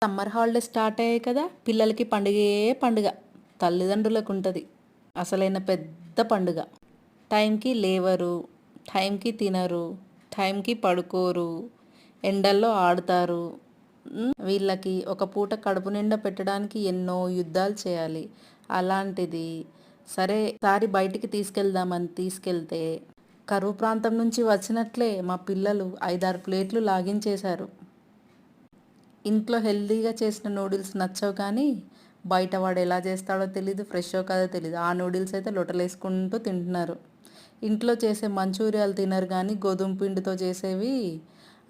Summer holidays start అయ్యాయి కదా, పిల్లలకి పండుగే పండుగ. తల్లిదండ్రులకు ఉంటుంది అసలైన పెద్ద పండుగ. టైంకి లేవరు, టైంకి తినరు, టైంకి పడుకోరు, ఎండల్లో ఆడుతారు. వీళ్ళకి ఒక పూట కడుపు నిండా పెట్టడానికి ఎన్నో యుద్ధాలు చేయాలి. అలాంటిది సరే సారి బయటికి తీసుకెళ్దామని తీసుకెళ్తే కరువు ప్రాంతం నుంచి వచ్చినట్లే మా పిల్లలు 5-6 ప్లేట్లు లాగించేశారు. ఇంట్లో హెల్తీగా చేసిన నూడిల్స్ నచ్చవు, కానీ బయట వాడు ఎలా చేస్తాడో తెలీదు, ఫ్రెషో కాదో తెలీదు. ఆ నూడిల్స్ అయితే లొటలేసుకుంటూ తింటున్నారు. ఇంట్లో చేసే మంచూరియాలు తినరు, కానీ గోధుమ పిండితో చేసేవి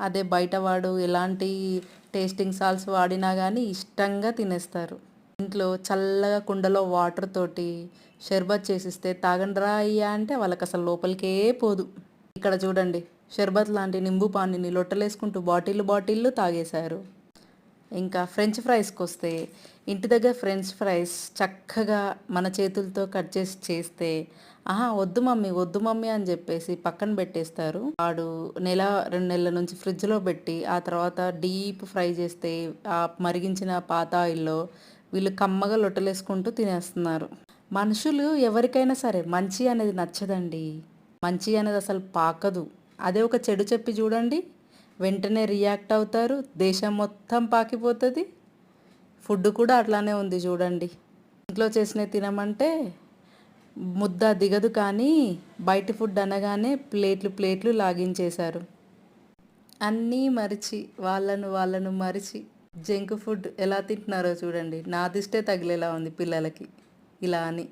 అదే బయట వాడు ఎలాంటి టేస్టింగ్ సాల్ట్స్ వాడినా కానీ ఇష్టంగా తినేస్తారు. ఇంట్లో చల్లగా కుండలో వాటర్ తోటి షర్బత్ చేసిస్తే తాగండిరా అయ్యా అంటే వాళ్ళకి అసలు లోపలికే పోదు. ఇక్కడ చూడండి, షర్బత్ లాంటి నింబు పానీని లొట్టలేసుకుంటూ బాటిల్లు తాగేశారు. ఇంకా ఫ్రెంచ్ ఫ్రైస్కి వస్తే, ఇంటి దగ్గర ఫ్రెంచ్ ఫ్రైస్ చక్కగా మన చేతులతో కట్ చేసి చేస్తే వద్దు మమ్మీ వద్దు మమ్మీ అని చెప్పేసి పక్కన పెట్టేస్తారు. వాడు 1-2 నెలల నుంచి ఫ్రిడ్జ్లో పెట్టి ఆ తర్వాత డీప్ ఫ్రై చేస్తే ఆ మరిగించిన పాత ఆయిల్లో వీళ్ళు కమ్మగా లొట్టలేసుకుంటూ తినేస్తున్నారు. మనుషులు ఎవరికైనా సరే మంచి అనేది నచ్చదండి. మంచి అనేది అసలు పాకదు. అదే ఒక చెడు చెప్పి చూడండి, వెంటనే రియాక్ట్ అవుతారు, దేశం మొత్తం పాకిపోతుంది. ఫుడ్ కూడా అట్లానే ఉంది చూడండి. ఇంట్లో చేసినవి తినమంటే ముద్ద దిగదు, కానీ బయట ఫుడ్ అనగానే ప్లేట్లు లాగించేశారు. అన్నీ మరిచి వాళ్ళను మరిచి జంక్ ఫుడ్ ఎలా తింటున్నారో చూడండి. నా దిష్టే తగిలేలా ఉంది పిల్లలకి ఇలా అని.